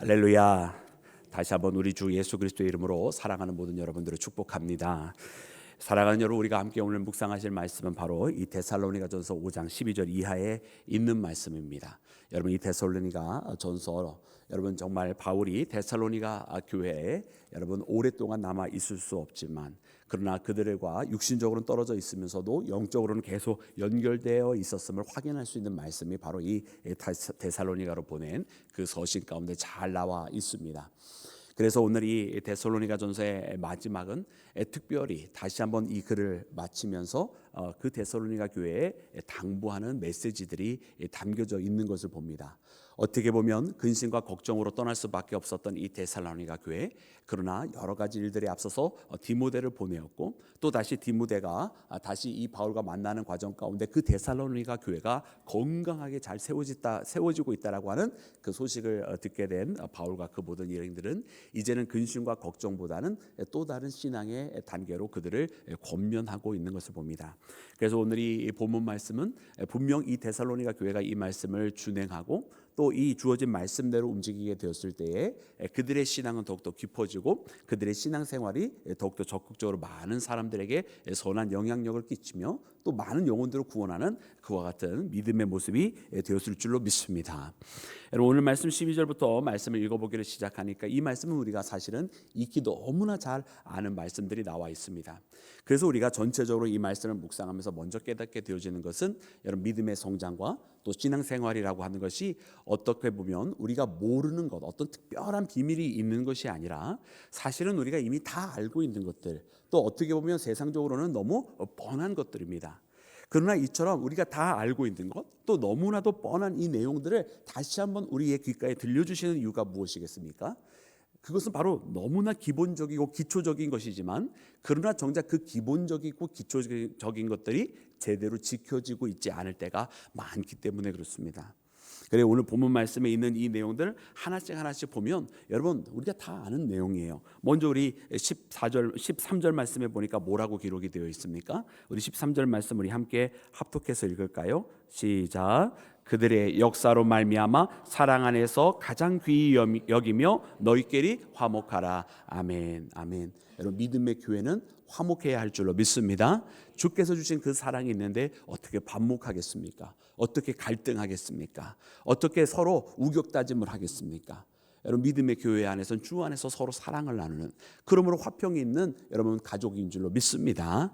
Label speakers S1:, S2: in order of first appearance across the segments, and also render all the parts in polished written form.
S1: 할렐루야. 다시 한번 우리 주 예수 그리스도의 이름으로 사랑하는 모든 여러분들을 축복합니다. 사랑하는 여러분, 우리가 함께 오늘 묵상하실 말씀은 바로 이 데살로니가전서 5장 12절 이하에 있는 말씀입니다. 여러분, 이 데살로니가전서, 여러분 정말 바울이 데살로니가 교회에 여러분 오랫동안 남아 있을 수 없지만, 그러나 그들과 육신적으로는 떨어져 있으면서도 영적으로는 계속 연결되어 있었음을 확인할 수 있는 말씀이 바로 이 데살로니가로 보낸 그 서신 가운데 잘 나와 있습니다. 그래서 오늘 이 데살로니가전서의 마지막은 특별히 다시 한번 이 글을 마치면서 그 데살로니가 교회에 당부하는 메시지들이 담겨져 있는 것을 봅니다. 어떻게 보면 근심과 걱정으로 떠날 수밖에 없었던 이 데살로니가 교회, 그러나 여러 가지 일들에 앞서서 디모데를 보내었고, 또 다시 디모데가 다시 이 바울과 만나는 과정 가운데 그 데살로니가 교회가 건강하게 잘 세워지고 있다라고 하는 그 소식을 듣게 된 바울과 그 모든 일행들은 이제는 근심과 걱정보다는 또 다른 신앙의 단계로 그들을 권면하고 있는 것을 봅니다. 그래서 오늘 이 본문 말씀은 분명 이 데살로니가 교회가 이 말씀을 준행하고 또 이 주어진 말씀대로 움직이게 되었을 때에 그들의 신앙은 더욱더 깊어지고 그들의 신앙생활이 더욱더 적극적으로 많은 사람들에게 선한 영향력을 끼치며 또 많은 영혼들을 구원하는 그와 같은 믿음의 모습이 되었을 줄로 믿습니다. 여러분, 오늘 말씀 12절부터 말씀을 읽어보기를 시작하니까 이 말씀은 우리가 사실은 익히 너무나 잘 아는 말씀들이 나와 있습니다. 그래서 우리가 전체적으로 이 말씀을 묵상하면서 먼저 깨닫게 되어지는 것은 여러분 믿음의 성장과 또 신앙생활이라고 하는 것이 어떻게 보면 우리가 모르는 것, 어떤 특별한 비밀이 있는 것이 아니라 사실은 우리가 이미 다 알고 있는 것들, 또 어떻게 보면 세상적으로는 너무 뻔한 것들입니다. 그러나 이처럼 우리가 다 알고 있는 것, 또 너무나도 뻔한 이 내용들을 다시 한번 우리의 귓가에 들려주시는 이유가 무엇이겠습니까? 그것은 바로 너무나 기본적이고 기초적인 것이지만, 그러나 정작 그 기본적이고 기초적인 것들이 제대로 지켜지고 있지 않을 때가 많기 때문에 그렇습니다. 그래서 오늘 본문 말씀에 있는 이 내용들 하나씩 보면 여러분 우리가 다 아는 내용이에요. 먼저 우리 13절 말씀에 보니까 뭐라고 기록이 되어 있습니까? 우리 13절 말씀 우리 함께 합독해서 읽을까요? 시작. 그들의 역사로 말미암아 사랑 안에서 가장 귀히 여기며 너희끼리 화목하라. 아멘. 아멘. 여러분, 믿음의 교회는 화목해야 할 줄로 믿습니다. 주께서 주신 그 사랑이 있는데 어떻게 반목하겠습니까? 어떻게 갈등하겠습니까? 어떻게 서로 우격다짐을 하겠습니까? 여러분, 믿음의 교회 안에서는 주 안에서 서로 사랑을 나누는, 그러므로 화평이 있는 여러분 가족인 줄로 믿습니다.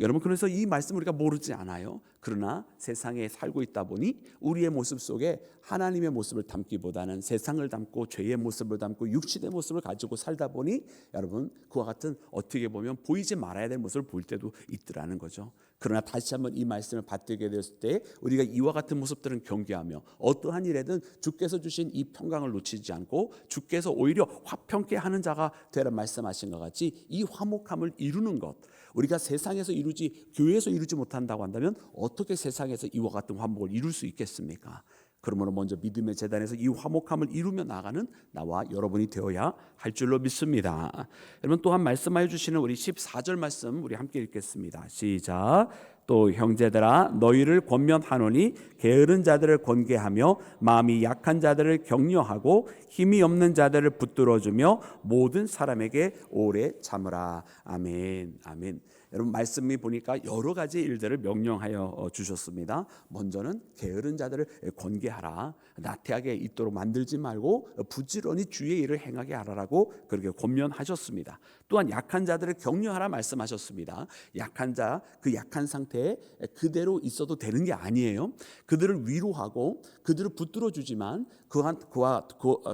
S1: 여러분, 그래서 이 말씀 우리가 모르지 않아요. 그러나 세상에 살고 있다 보니 우리의 모습 속에 하나님의 모습을 담기보다는 세상을 담고 죄의 모습을 담고 육신의 모습을 가지고 살다 보니 여러분 그와 같은 어떻게 보면 보이지 말아야 될 모습을 볼 때도 있더라는 거죠. 그러나 다시 한번 이 말씀을 받들게 되었을 때 우리가 이와 같은 모습들은 경계하며 어떠한 일에든 주께서 주신 이 평강을 놓치지 않고 주께서 오히려 화평케 하는 자가 되라 말씀하신 것 같이 이 화목함을 이루는 것, 우리가 세상에서 이루지 교회에서 이루지 못한다고 한다면 어떻게 세상에서 이와 같은 화목을 이룰 수 있겠습니까? 그러므로 먼저 믿음의 재단에서 이 화목함을 이루며 나가는 나와 여러분이 되어야 할 줄로 믿습니다. 여러분, 또한 말씀하여 주시는 우리 14절 말씀 우리 함께 읽겠습니다. 시작. 또 형제들아 너희를 권면하노니 게으른 자들을 권계하며 마음이 약한 자들을 격려하고 힘이 없는 자들을 붙들어주며 모든 사람에게 오래 참으라. 아멘. 아멘. 여러분, 말씀이 보니까 여러 가지 일들을 명령하여 주셨습니다. 먼저는 게으른 자들을 권계하라. 나태하게 있도록 만들지 말고 부지런히 주의 일을 행하게 하라라고 그렇게 권면하셨습니다. 또한 약한 자들을 격려하라 말씀하셨습니다. 약한 자, 그 약한 상태에 그대로 있어도 되는 게 아니에요. 그들을 위로하고 그들을 붙들어 주지만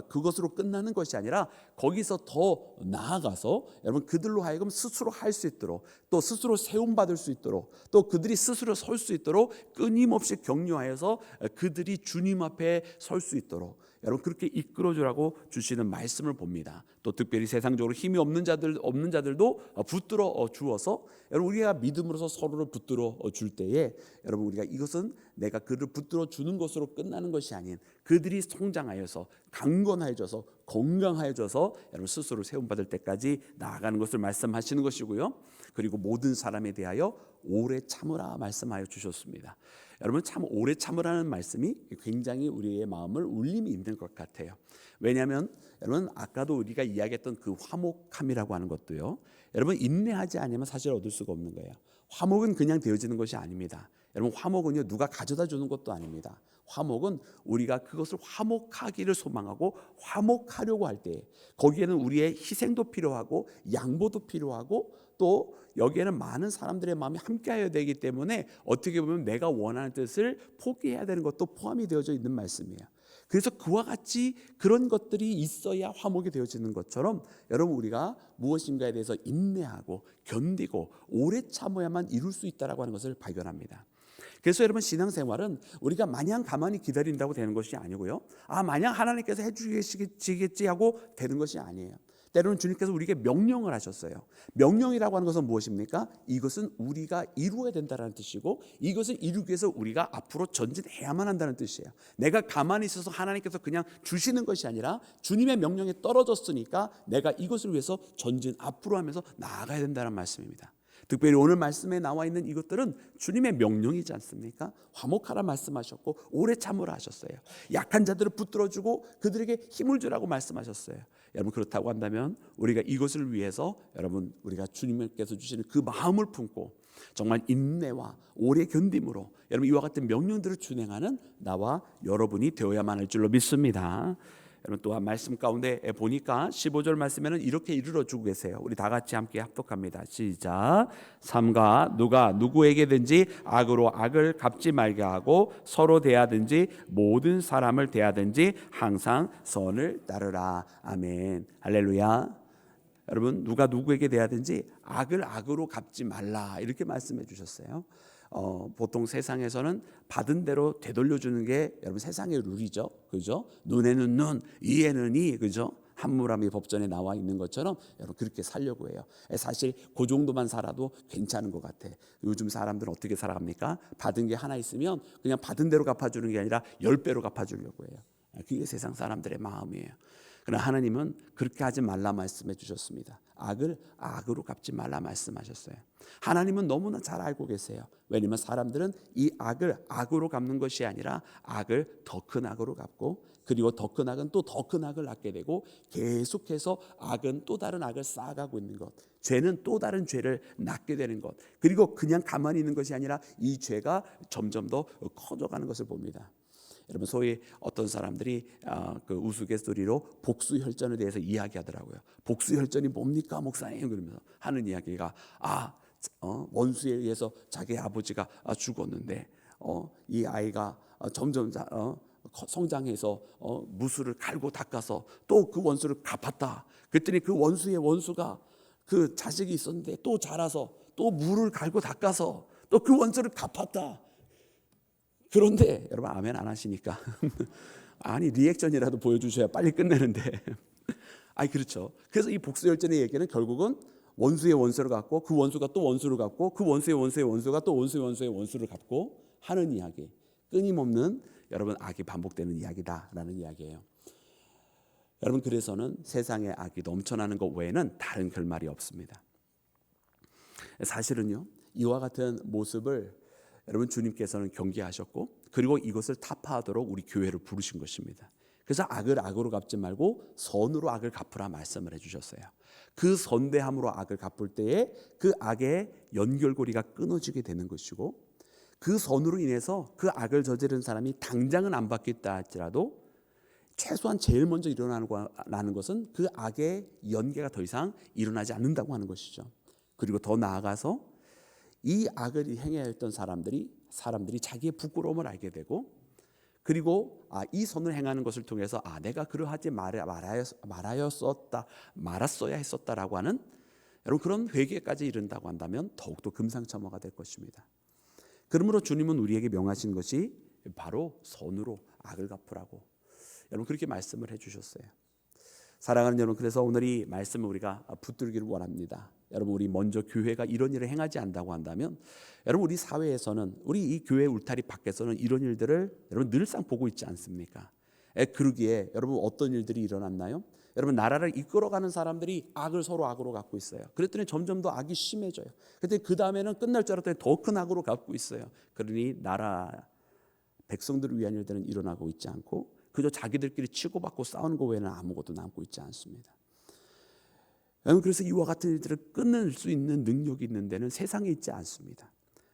S1: 그것으로 끝나는 것이 아니라 거기서 더 나아가서 여러분 그들로 하여금 스스로 할 수 있도록, 또 스스로 세움받을 수 있도록, 또 그들이 스스로 설 수 있도록 끊임없이 격려하여서 그들이 주님 앞에 설 수 있도록 여러분 그렇게 이끌어주라고 주시는 말씀을 봅니다. 또 특별히 세상적으로 힘이 없는 자들도 붙들어 주어서 여러분 우리가 믿음으로서 서로를 붙들어 줄 때에 여러분 우리가 이것은 내가 그를 붙들어 주는 것으로 끝나는 것이 아닌 그들이 성장하여서 강건해져서 건강해져서 여러분 스스로 세움받을 때까지 나아가는 것을 말씀하시는 것이고요. 그리고 모든 사람에 대하여 오래 참으라 말씀하여 주셨습니다. 여러분, 참 오래 참으라는 말씀이 굉장히 우리의 마음을 울림이 있는 것 같아요. 왜냐하면 여러분 아까도 우리가 이야기했던 그 화목함이라고 하는 것도요. 여러분 인내하지 않으면 사실 얻을 수가 없는 거예요. 화목은 그냥 되어지는 것이 아닙니다. 여러분 화목은요 누가 가져다 주는 것도 아닙니다. 화목은 우리가 그것을 화목하기를 소망하고 화목하려고 할 때 거기에는 우리의 희생도 필요하고 양보도 필요하고 또 여기에는 많은 사람들의 마음이 함께하여야 되기 때문에 어떻게 보면 내가 원하는 뜻을 포기해야 되는 것도 포함이 되어져 있는 말씀이에요. 그래서 그와 같이 그런 것들이 있어야 화목이 되어지는 것처럼 여러분 우리가 무엇인가에 대해서 인내하고 견디고 오래 참아야만 이룰 수 있다라고 하는 것을 발견합니다. 그래서 여러분 신앙생활은 우리가 마냥 가만히 기다린다고 되는 것이 아니고요. 마냥 하나님께서 해주시겠지 하고 되는 것이 아니에요. 때로는 주님께서 우리에게 명령을 하셨어요. 명령이라고 하는 것은 무엇입니까? 이것은 우리가 이루어야 된다는 뜻이고 이것을 이루기 위해서 우리가 앞으로 전진해야만 한다는 뜻이에요. 내가 가만히 있어서 하나님께서 그냥 주시는 것이 아니라 주님의 명령에 떨어졌으니까 내가 이것을 위해서 전진 앞으로 하면서 나아가야 된다는 말씀입니다. 특별히 오늘 말씀에 나와 있는 이것들은 주님의 명령이지 않습니까? 화목하라 말씀하셨고 오래 참으라 하셨어요. 약한 자들을 붙들어주고 그들에게 힘을 주라고 말씀하셨어요. 여러분 그렇다고 한다면 우리가 이것을 위해서 여러분 우리가 주님께서 주시는 그 마음을 품고 정말 인내와 오래 견딤으로 여러분 이와 같은 명령들을 준행하는 나와 여러분이 되어야만 할 줄로 믿습니다. 여러분 또한 말씀 가운데 보니까 15절 말씀에는 이렇게 이르러주고 계세요. 우리 다 같이 함께 합독합니다. 시작. 삼가 누가 누구에게든지 악으로 악을 갚지 말게 하고 서로 대하든지 모든 사람을 대하든지 항상 선을 따르라. 아멘. 할렐루야. 여러분 누가 누구에게 대하든지 악을 악으로 갚지 말라 이렇게 말씀해 주셨어요. 보통 세상에서는 받은 대로 되돌려주는 게 여러분 세상의 룰이죠, 그죠? 눈에는 눈, 이에는 이, 그죠? 한무라미 법전에 나와 있는 것처럼 여러분 그렇게 살려고 해요. 사실 그 정도만 살아도 괜찮은 것 같아. 요즘 사람들은 어떻게 살아갑니까? 받은 게 하나 있으면 그냥 받은 대로 갚아주는 게 아니라 10배로 갚아주려고 해요. 그게 세상 사람들의 마음이에요. 그러나 하나님은 그렇게 하지 말라 말씀해 주셨습니다. 악을 악으로 갚지 말라 말씀하셨어요. 하나님은 너무나 잘 알고 계세요. 왜냐하면 사람들은 이 악을 악으로 갚는 것이 아니라 악을 더 큰 악으로 갚고 그리고 더 큰 악은 또 더 큰 악을 낳게 되고 계속해서 악은 또 다른 악을 쌓아가고 있는 것, 죄는 또 다른 죄를 낳게 되는 것, 그리고 그냥 가만히 있는 것이 아니라 이 죄가 점점 더 커져가는 것을 봅니다. 여러분 소위 어떤 사람들이 그 우스갯소리로 복수혈전에 대해서 이야기하더라고요. 복수혈전이 뭡니까 목사님? 그러면서 하는 이야기가 원수에 의해서 자기 아버지가 죽었는데 이 아이가 점점 성장해서 무술을 갈고 닦아서 또 그 원수를 갚았다. 그랬더니 그 원수의 원수가 그 자식이 있었는데 또 자라서 또 물을 갈고 닦아서 또 그 원수를 갚았다. 그런데 여러분 아멘 안 하시니까 아니 리액션이라도 보여주셔야 빨리 끝내는데 그렇죠. 그래서 이 복수열전의 얘기는 결국은 원수의 원수를 갚고 그 원수가 또 원수를 갚고 그 원수의 원수의 원수가 또 원수의 원수의 원수를 갚고 하는 이야기, 끊임없는 여러분 악이 반복되는 이야기다라는 이야기예요. 여러분 그래서는 세상의 악이 넘쳐나는 것 외에는 다른 결말이 없습니다. 사실은요 이와 같은 모습을 여러분 주님께서는 경계하셨고 그리고 이것을 타파하도록 우리 교회를 부르신 것입니다. 그래서 악을 악으로 갚지 말고 선으로 악을 갚으라 말씀을 해주셨어요. 그 선대함으로 악을 갚을 때에 그 악의 연결고리가 끊어지게 되는 것이고 그 선으로 인해서 그 악을 저지른 사람이 당장은 안 받겠다 할지라도 최소한 제일 먼저 일어나는 것은 그 악의 연계가 더 이상 일어나지 않는다고 하는 것이죠. 그리고 더 나아가서 이 악을 행해야 했던 사람들이 자기의 부끄러움을 알게 되고 그리고 이 선을 행하는 것을 통해서 내가 그러하지 말았어야 했었다라고 하는 여러분 그런 회개까지 이른다고 한다면 더욱더 금상첨화가 될 것입니다. 그러므로 주님은 우리에게 명하신 것이 바로 선으로 악을 갚으라고 여러분 그렇게 말씀을 해주셨어요. 사랑하는 여러분, 그래서 오늘 이 말씀을 우리가 붙들기를 원합니다. 여러분 우리 먼저 교회가 이런 일을 행하지 않는다고 한다면 여러분 우리 사회에서는 우리 이 교회 울타리 밖에서는 이런 일들을 여러분 늘상 보고 있지 않습니까? 그러기에 여러분 어떤 일들이 일어났나요? 여러분 나라를 이끌어가는 사람들이 악을 서로 악으로 갖고 있어요. 그랬더니 점점 더 악이 심해져요. 그랬더니 그 다음에는 끝날 줄 알았더니 더 큰 악으로 갖고 있어요. 그러니 나라 백성들을 위한 일들은 일어나고 있지 않고 그저 자기들끼리 치고받고 싸우는 것 외에는 아무것도 남고 있지 않습니다. 여러분, 그래서 이와 같은 일들을 끊을 수 있는 능력이 있는 데는 세상에 있지 않습니다.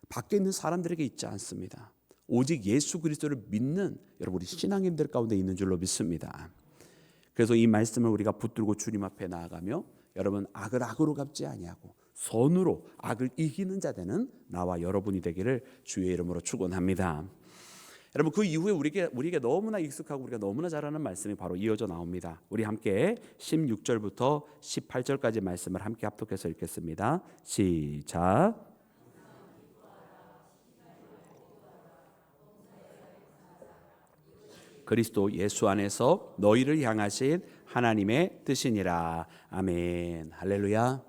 S1: 밖에 있는 사람들에게 있지 않습니다. 오직 예수 그리스도를 믿는 여러분 우리 신앙인들 가운데 있는 줄로 믿습니다. 그래서 이 말씀을 우리가 붙들고 주님 앞에 나아가며 여러분 악을 악으로 갚지 아니하고 선으로 악을 이기는 자 되는 나와 여러분이 되기를 주의 이름으로 축원합니다. 여러분, 그 이후에 우리에게 너무나 익숙하고 우리가 너무나 잘 아는 말씀이 바로 이어져 나옵니다. 우리 함께 16절부터 18절까지 말씀을 함께 합독해서 읽겠습니다. 시작. 그리스도 예수 안에서 너희를 향하신 하나님의 뜻이니라. 아멘. 할렐루야.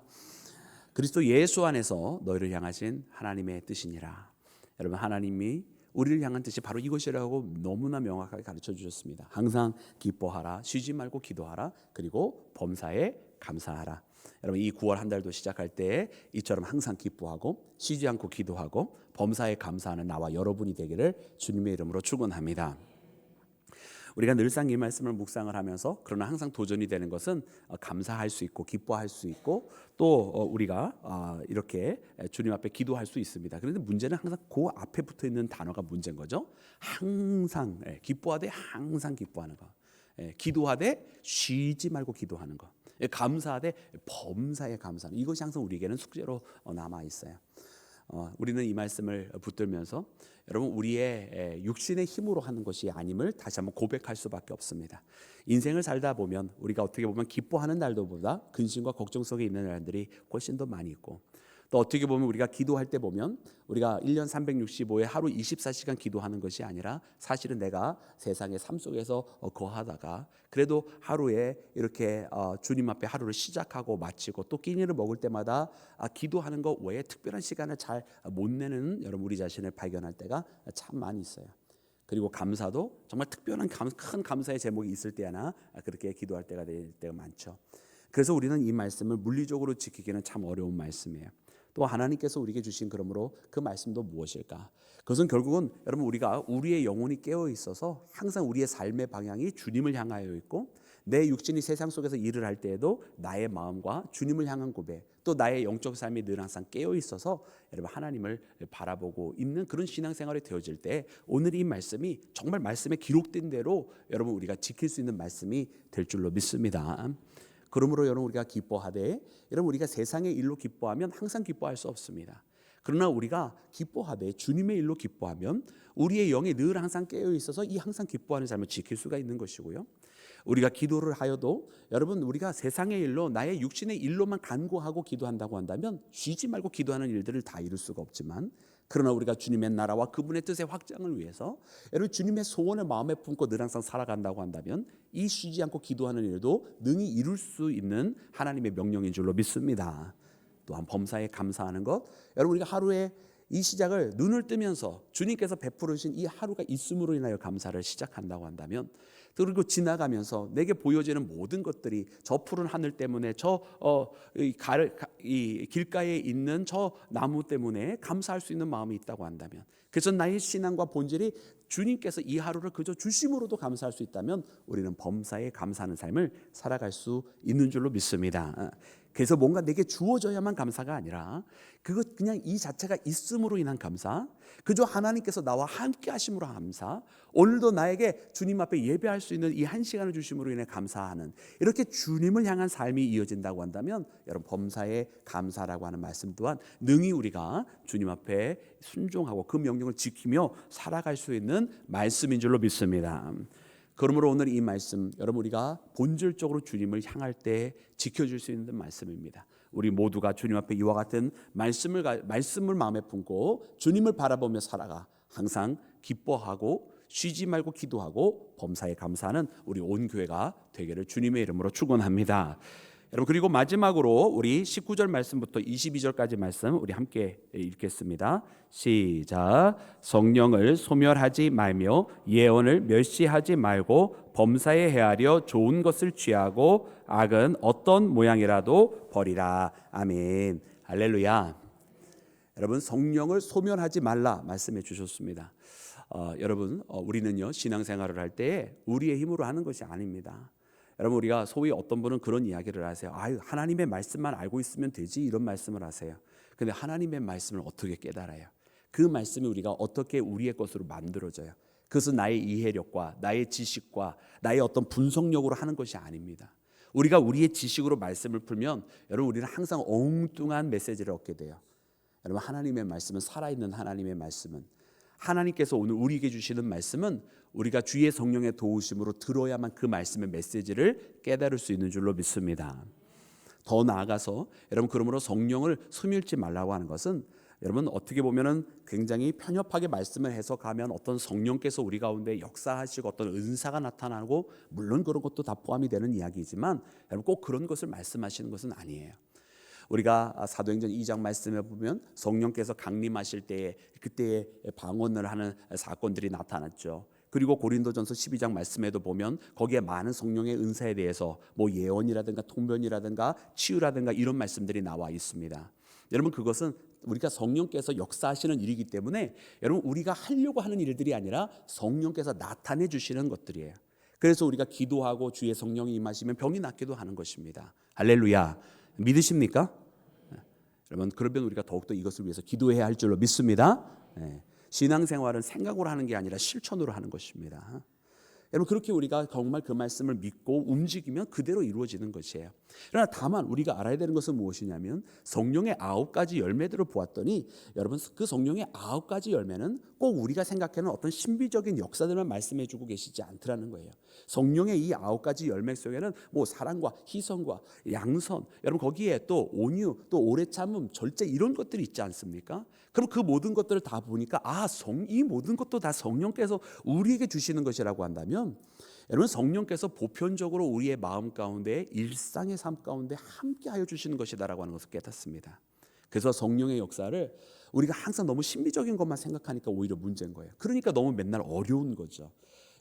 S1: 그리스도 예수 안에서 너희를 향하신 하나님의 뜻이니라. 여러분, 하나님이 우리를 향한 뜻이 바로 이것이라고 너무나 명확하게 가르쳐 주셨습니다. 항상 기뻐하라, 쉬지 말고 기도하라, 그리고 범사에 감사하라. 여러분, 이 9월 한 달도 시작할 때 이처럼 항상 기뻐하고 쉬지 않고 기도하고 범사에 감사하는 나와 여러분이 되기를 주님의 이름으로 축원합니다. 우리가 늘상 이 말씀을 묵상을 하면서 그러나 항상 도전이 되는 것은 감사할 수 있고 기뻐할 수 있고 또 우리가 이렇게 주님 앞에 기도할 수 있습니다. 그런데 문제는 항상 그 앞에 붙어 있는 단어가 문제인 거죠. 항상 기뻐하되 항상 기뻐하는 거, 기도하되 쉬지 말고 기도하는 거, 감사하되 범사에 감사하는, 이것이 항상 우리에게는 숙제로 남아 있어요. 우리는 이 말씀을 붙들면서 여러분 우리의 육신의 힘으로 하는 것이 아님을 다시 한번 고백할 수밖에 없습니다. 인생을 살다 보면 우리가 어떻게 보면 기뻐하는 날도보다 근심과 걱정 속에 있는 날들이 훨씬 더 많이 있고, 또 어떻게 보면 우리가 기도할 때 보면 우리가 1년 365에 하루 24시간 기도하는 것이 아니라 사실은 내가 세상의 삶 속에서 거하다가 그래도 하루에 이렇게 주님 앞에 하루를 시작하고 마치고 또 끼니를 먹을 때마다 기도하는 것 외에 특별한 시간을 잘 못 내는 여러분 우리 자신을 발견할 때가 참 많이 있어요. 그리고 감사도 정말 특별한 큰 감사의 제목이 있을 때 하나 그렇게 기도할 때가 될 때가 많죠. 그래서 우리는 이 말씀을 물리적으로 지키기는 참 어려운 말씀이에요. 또 하나님께서 우리에게 주신 그러므로 그 말씀도 무엇일까? 그것은 결국은 여러분 우리가 우리의 영혼이 깨어 있어서 항상 우리의 삶의 방향이 주님을 향하여 있고 내 육신이 세상 속에서 일을 할 때에도 나의 마음과 주님을 향한 고백, 또 나의 영적 삶이 늘 항상 깨어 있어서 여러분 하나님을 바라보고 있는 그런 신앙생활이 되어질 때 오늘 이 말씀이 정말 말씀에 기록된 대로 여러분 우리가 지킬 수 있는 말씀이 될 줄로 믿습니다. 그러므로 여러분 우리가 기뻐하되, 여러분 우리가 세상의 일로 기뻐하면 항상 기뻐할 수 없습니다. 그러나 우리가 기뻐하되 주님의 일로 기뻐하면 우리의 영이 늘 항상 깨어 있어서 이 항상 기뻐하는 삶을 지킬 수가 있는 것이고요. 우리가 기도를 하여도 여러분 우리가 세상의 일로 나의 육신의 일로만 간구하고 기도한다고 한다면 쉬지 말고 기도하는 일들을 다 이룰 수가 없지만, 그러나 우리가 주님의 나라와 그분의 뜻의 확장을 위해서 여러분 주님의 소원을 마음에 품고 늘 항상 살아간다고 한다면 이 쉬지 않고 기도하는 일도 능히 이룰 수 있는 하나님의 명령인 줄로 믿습니다. 또한 범사에 감사하는 것, 여러분 우리가 하루에 이 시작을 눈을 뜨면서 주님께서 베풀으신 이 하루가 있음으로 인하여 감사를 시작한다고 한다면, 그리고 지나가면서 내게 보여지는 모든 것들이 저 푸른 하늘 때문에 이 길가에 있는 저 나무 때문에 감사할 수 있는 마음이 있다고 한다면, 그래서 나의 신앙과 본질이 주님께서 이 하루를 그저 주심으로도 감사할 수 있다면 우리는 범사에 감사하는 삶을 살아갈 수 있는 줄로 믿습니다. 그래서 뭔가 내게 주어져야만 감사가 아니라 그것 그냥 이 자체가 있음으로 인한 감사, 그저 하나님께서 나와 함께 하심으로 감사, 오늘도 나에게 주님 앞에 예배할 수 있는 이 한 시간을 주심으로 인해 감사하는, 이렇게 주님을 향한 삶이 이어진다고 한다면 여러분 범사에 감사라고 하는 말씀 또한 능히 우리가 주님 앞에 순종하고 그 명령을 지키며 살아갈 수 있는 말씀인 줄로 믿습니다. 그러므로 오늘 이 말씀 여러분 우리가 본질적으로 주님을 향할 때 지켜줄 수 있는 말씀입니다. 우리 모두가 주님 앞에 이와 같은 말씀을 마음에 품고 주님을 바라보며 살아가 항상 기뻐하고 쉬지 말고 기도하고 범사에 감사하는 우리 온 교회가 되기를 주님의 이름으로 축원합니다. 여러분 그리고 마지막으로 우리 19절 말씀부터 22절까지 말씀 우리 함께 읽겠습니다. 시작. 성령을 소멸하지 말며 예언을 멸시하지 말고 범사에 헤아려 좋은 것을 취하고 악은 어떤 모양이라도 버리라. 아멘. 할렐루야. 여러분 성령을 소멸하지 말라 말씀해 주셨습니다. 여러분 우리는요 신앙생활을 할 때 우리의 힘으로 하는 것이 아닙니다. 여러분 우리가 소위 어떤 분은 그런 이야기를 하세요. 하나님의 말씀만 알고 있으면 되지 이런 말씀을 하세요. 근데 하나님의 말씀을 어떻게 깨달아요? 그 말씀이 우리가 어떻게 우리의 것으로 만들어져요? 그것은 나의 이해력과 나의 지식과 나의 어떤 분석력으로 하는 것이 아닙니다. 우리가 우리의 지식으로 말씀을 풀면 여러분 우리는 항상 엉뚱한 메시지를 얻게 돼요. 여러분 하나님의 말씀은 살아있는 하나님의 말씀은 하나님께서 오늘 우리에게 주시는 말씀은 우리가 주의 성령의 도우심으로 들어야만 그 말씀의 메시지를 깨달을 수 있는 줄로 믿습니다. 더 나아가서 여러분 그러므로 성령을 소멸치 말라고 하는 것은 여러분 어떻게 보면은 굉장히 편협하게 말씀을 해석하면 어떤 성령께서 우리 가운데 역사하시고 어떤 은사가 나타나고 물론 그런 것도 다 포함이 되는 이야기이지만 여러분 꼭 그런 것을 말씀하시는 것은 아니에요. 우리가 사도행전 2장 말씀에 보면 성령께서 강림하실 때에 그때에 방언을 하는 사건들이 나타났죠. 그리고 고린도전서 12장 말씀에도 보면 거기에 많은 성령의 은사에 대해서 뭐 예언이라든가 통변이라든가 치유라든가 이런 말씀들이 나와 있습니다. 여러분 그것은 우리가 성령께서 역사하시는 일이기 때문에 여러분 우리가 하려고 하는 일들이 아니라 성령께서 나타내 주시는 것들이에요. 그래서 우리가 기도하고 주의 성령이 임하시면 병이 낫기도 하는 것입니다. 할렐루야. 믿으십니까? 여러분 그러면 우리가 더욱더 이것을 위해서 기도해야 할 줄로 믿습니다. 신앙생활은 생각으로 하는 게 아니라 실천으로 하는 것입니다. 여러분 그렇게 우리가 정말 그 말씀을 믿고 움직이면 그대로 이루어지는 것이에요. 그러나 다만 우리가 알아야 되는 것은 무엇이냐면 성령의 9가지 열매들을 보았더니 여러분 그 성령의 9가지 열매는 꼭 우리가 생각하는 어떤 신비적인 역사들만 말씀해 주고 계시지 않더라는 거예요. 성령의 이 9가지 열매 속에는 뭐 사랑과 희성과 양선, 여러분 거기에 또 온유, 또 오래 참음, 절제 이런 것들이 있지 않습니까? 그럼 그 모든 것들을 다 보니까 이 모든 것도 다 성령께서 우리에게 주시는 것이라고 한다면 여러분 성령께서 보편적으로 우리의 마음 가운데 일상의 삶 가운데 함께하여 주시는 것이다라고 하는 것을 깨닫습니다. 그래서 성령의 역사를 우리가 항상 너무 신비적인 것만 생각하니까 오히려 문제인 거예요. 그러니까 너무 맨날 어려운 거죠.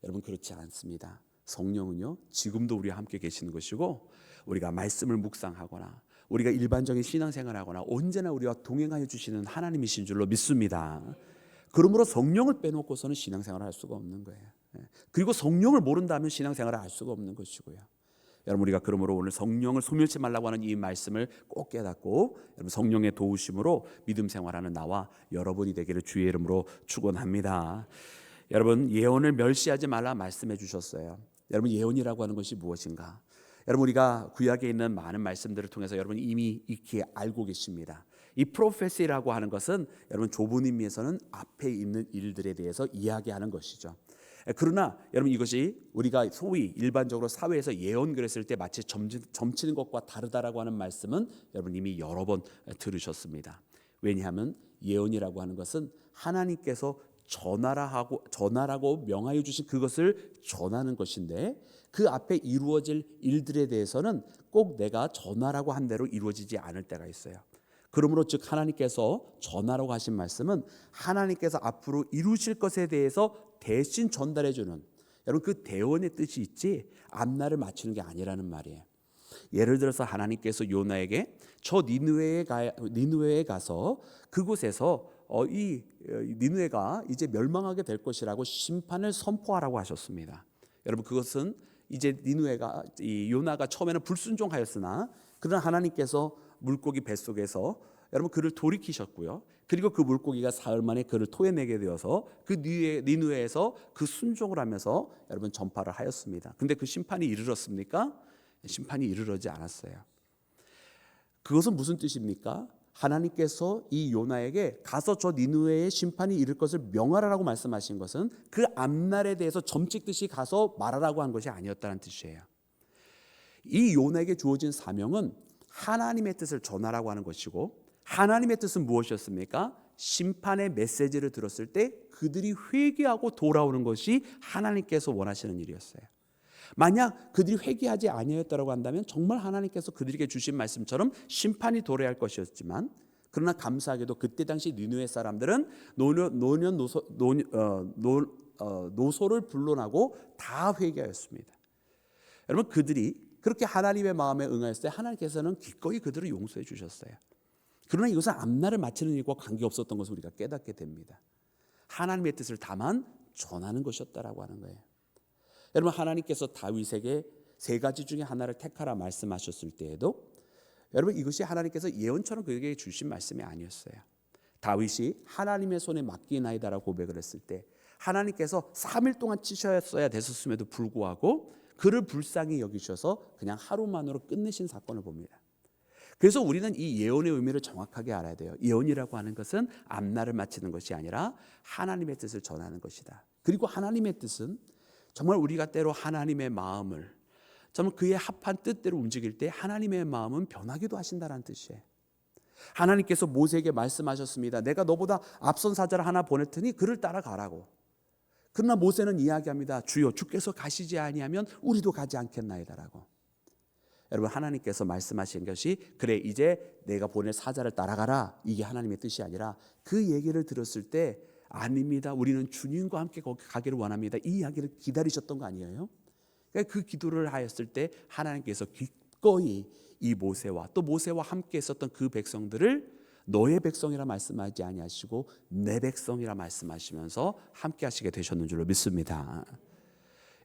S1: 여러분 그렇지 않습니다. 성령은요 지금도 우리와 함께 계시는 것이고 우리가 말씀을 묵상하거나 우리가 일반적인 신앙생활을 하거나 언제나 우리와 동행하여 주시는 하나님이신 줄로 믿습니다. 그러므로 성령을 빼놓고서는 신앙생활을 할 수가 없는 거예요. 그리고 성령을 모른다면 신앙생활을 할 수가 없는 것이고요. 여러분 우리가 그러므로 오늘 성령을 소멸치 말라고 하는 이 말씀을 꼭 깨닫고 여러분 성령의 도우심으로 믿음 생활하는 나와 여러분이 되기를 주의 이름으로 축원합니다. 여러분 예언을 멸시하지 말라 말씀해 주셨어요. 여러분 예언이라고 하는 것이 무엇인가? 여러분 우리가 구약에 있는 많은 말씀들을 통해서 여러분 이미 익히 알고 계십니다. 이 프로페시라고 하는 것은 여러분 좁은 의미에서는 앞에 있는 일들에 대해서 이야기하는 것이죠. 그러나 여러분 이것이 우리가 소위 일반적으로 사회에서 예언 그랬을 때 마치 점치는 것과 다르다라고 하는 말씀은 여러분 이미 여러 번 들으셨습니다. 왜냐하면 예언이라고 하는 것은 하나님께서 전하라고 명하여 주신 그것을 전하는 것인데 그 앞에 이루어질 일들에 대해서는 꼭 내가 전하라고 한 대로 이루어지지 않을 때가 있어요. 그러므로 즉 하나님께서 전하라고 하신 말씀은 하나님께서 앞으로 이루실 것에 대해서 대신 전달해 주는 여러분 그 대원의 뜻이 있지 앞날을 맞추는 게 아니라는 말이에요. 예를 들어서 하나님께서 요나에게 저 니느웨에 가서 그곳에서 이 니느웨가 이제 멸망하게 될 것이라고 심판을 선포하라고 하셨습니다. 여러분 그것은 이제 니느웨가 이 요나가 처음에는 불순종하였으나 그러나 하나님께서 물고기 뱃속에서 여러분 그를 돌이키셨고요. 그리고 그 물고기가 사흘 만에 그를 토해내게 되어서 그 니느웨에서 그 순종을 하면서 여러분 전파를 하였습니다. 근데 그 심판이 이르렀습니까? 심판이 이르러지 않았어요. 그것은 무슨 뜻입니까? 하나님께서 이 요나에게 가서 저 니느웨의 심판이 이를 것을 명하라고 말씀하신 것은 그 앞날에 대해서 점찍듯이 가서 말하라고 한 것이 아니었다는 뜻이에요. 이 요나에게 주어진 사명은 하나님의 뜻을 전하라고 하는 것이고 하나님의 뜻은 무엇이었습니까? 심판의 메시지를 들었을 때 그들이 회개하고 돌아오는 것이 하나님께서 원하시는 일이었어요. 만약 그들이 회개하지 아니하였다고 한다면 정말 하나님께서 그들에게 주신 말씀처럼 심판이 도래할 것이었지만 그러나 감사하게도 그때 당시 니느웨 사람들은 노소를 불론하고 다 회개하였습니다. 여러분 그들이 그렇게 하나님의 마음에 응하였을 때 하나님께서는 기꺼이 그들을 용서해 주셨어요. 그러나 이것은 앞날을 맞추는 일과 관계없었던 것을 우리가 깨닫게 됩니다. 하나님의 뜻을 다만 전하는 것이었다라고 하는 거예요. 여러분, 하나님께서 다윗에게 세 가지 중에 하나를 택하라 말씀하셨을 때에도 여러분, 이것이 하나님께서 예언처럼 그에게 주신 말씀이 아니었어요. 다윗이 하나님의 손에 맡기나이다라고 고백을 했을 때 하나님께서 3일 동안 치셨어야 됐었음에도 불구하고 그를 불쌍히 여기셔서 그냥 하루만으로 끝내신 사건을 봅니다. 그래서 우리는 이 예언의 의미를 정확하게 알아야 돼요. 예언이라고 하는 것은 앞날을 맞추는 것이 아니라 하나님의 뜻을 전하는 것이다. 그리고 하나님의 뜻은 정말 우리가 때로 하나님의 마음을 정말 그의 합한 뜻대로 움직일 때 하나님의 마음은 변하기도 하신다는 뜻이에요. 하나님께서 모세에게 말씀하셨습니다. 내가 너보다 앞선 사자를 하나 보낼 테니 그를 따라가라고. 그러나 모세는 이야기합니다. 주여, 주께서 가시지 아니하면 우리도 가지 않겠나이다라고. 여러분, 하나님께서 말씀하신 것이 그래 이제 내가 보낼 사자를 따라가라, 이게 하나님의 뜻이 아니라 그 얘기를 들었을 때 아닙니다, 우리는 주님과 함께 거기 가기를 원합니다, 이 이야기를 기다리셨던 거 아니에요? 그러니까 그 기도를 하였을 때 하나님께서 기꺼이 이 모세와 또 모세와 함께 있었던 그 백성들을 너의 백성이라 말씀하지 아니하시고 내 백성이라 말씀하시면서 함께 하시게 되셨는 줄로 믿습니다.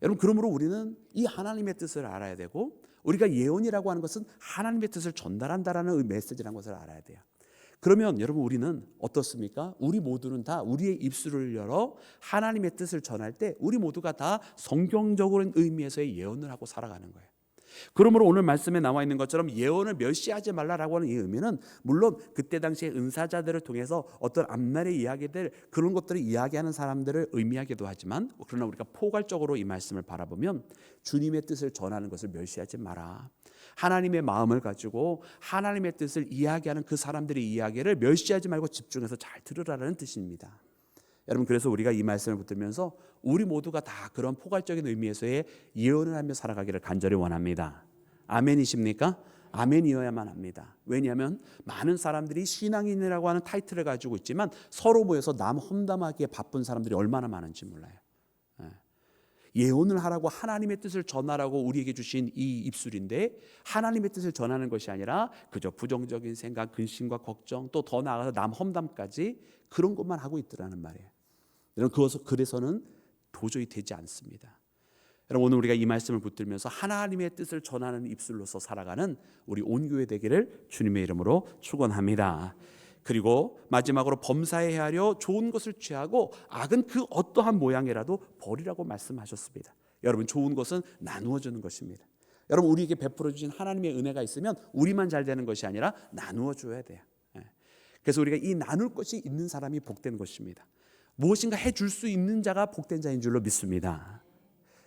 S1: 여러분, 그러므로 우리는 이 하나님의 뜻을 알아야 되고, 우리가 예언이라고 하는 것은 하나님의 뜻을 전달한다라는 메시지라는 것을 알아야 돼요. 그러면 여러분, 우리는 어떻습니까? 우리 모두는 다 우리의 입술을 열어 하나님의 뜻을 전할 때 우리 모두가 다 성경적인 의미에서의 예언을 하고 살아가는 거예요. 그러므로 오늘 말씀에 나와 있는 것처럼 예언을 멸시하지 말라라고 하는 이 의미는 물론 그때 당시에 은사자들을 통해서 어떤 앞날의 이야기들, 그런 것들을 이야기하는 사람들을 의미하기도 하지만, 그러나 우리가 포괄적으로 이 말씀을 바라보면 주님의 뜻을 전하는 것을 멸시하지 마라. 하나님의 마음을 가지고 하나님의 뜻을 이야기하는 그 사람들의 이야기를 멸시하지 말고 집중해서 잘 들으라는 뜻입니다. 여러분, 그래서 우리가 이 말씀을 붙들면서 우리 모두가 다 그런 포괄적인 의미에서의 예언을 하며 살아가기를 간절히 원합니다. 아멘이십니까? 아멘이어야만 합니다. 왜냐하면 많은 사람들이 신앙인이라고 하는 타이틀을 가지고 있지만 서로 모여서 남 험담하기에 바쁜 사람들이 얼마나 많은지 몰라요. 예언을 하라고, 하나님의 뜻을 전하라고 우리에게 주신 이 입술인데 하나님의 뜻을 전하는 것이 아니라 그저 부정적인 생각, 근심과 걱정, 또 더 나아가서 남 험담까지 그런 것만 하고 있더라는 말이에요. 여러분, 그래서는 도저히 되지 않습니다. 여러분, 오늘 우리가 이 말씀을 붙들면서 하나님의 뜻을 전하는 입술로서 살아가는 우리 온 교회 되기를 주님의 이름으로 축원합니다. 그리고 마지막으로 범사에 헤아려 좋은 것을 취하고 악은 그 어떠한 모양이라도 버리라고 말씀하셨습니다. 여러분, 좋은 것은 나누어 주는 것입니다. 여러분, 우리에게 베풀어 주신 하나님의 은혜가 있으면 우리만 잘 되는 것이 아니라 나누어 줘야 돼요. 그래서 우리가 이 나눌 것이 있는 사람이 복된 것입니다. 무엇인가 해줄 수 있는 자가 복된 자인 줄로 믿습니다.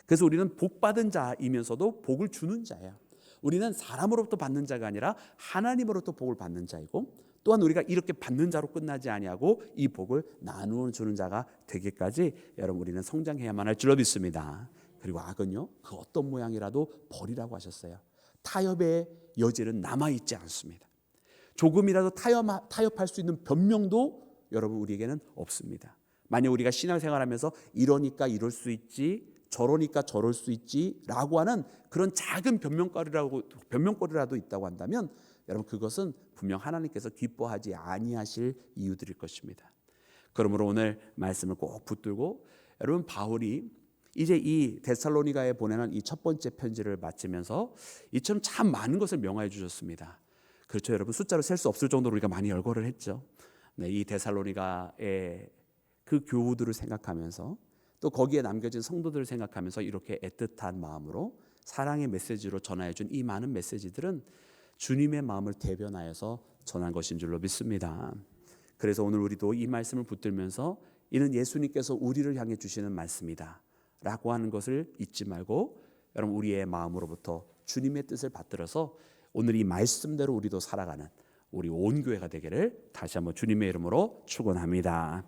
S1: 그래서 우리는 복받은 자이면서도 복을 주는 자예요. 우리는 사람으로부터 받는 자가 아니라 하나님으로부터 복을 받는 자이고, 또한 우리가 이렇게 받는 자로 끝나지 아니하고 이 복을 나누어 주는 자가 되기까지 여러분, 우리는 성장해야만 할 줄로 믿습니다. 그리고 악은요, 그 어떤 모양이라도 버리라고 하셨어요. 타협의 여지는 남아있지 않습니다. 조금이라도 타협할 수 있는 변명도 여러분, 우리에게는 없습니다. 만약 우리가 신앙생활하면서 이러니까 이럴 수 있지, 저러니까 저럴 수 있지 라고 하는 그런 작은 변명거리라도 있다고 한다면 여러분, 그것은 분명 하나님께서 기뻐하지 아니하실 이유들일 것입니다. 그러므로 오늘 말씀을 꼭 붙들고, 여러분, 바울이 이제 이 데살로니가에 보내는 이 첫 번째 편지를 마치면서 이처럼 참 많은 것을 명하여 주셨습니다. 그렇죠, 여러분, 숫자로 셀 수 없을 정도로 우리가 많이 열거를 했죠. 네, 이 데살로니가의 그 교우들을 생각하면서 또 거기에 남겨진 성도들을 생각하면서 이렇게 애틋한 마음으로 사랑의 메시지로 전하여 준 이 많은 메시지들은 주님의 마음을 대변하여서 전한 것인 줄로 믿습니다. 그래서 오늘 우리도 이 말씀을 붙들면서 이는 예수님께서 우리를 향해 주시는 말씀이다 라고 하는 것을 잊지 말고, 여러분, 우리의 마음으로부터 주님의 뜻을 받들어서 오늘 이 말씀대로 우리도 살아가는 우리 온 교회가 되기를 다시 한번 주님의 이름으로 축원합니다.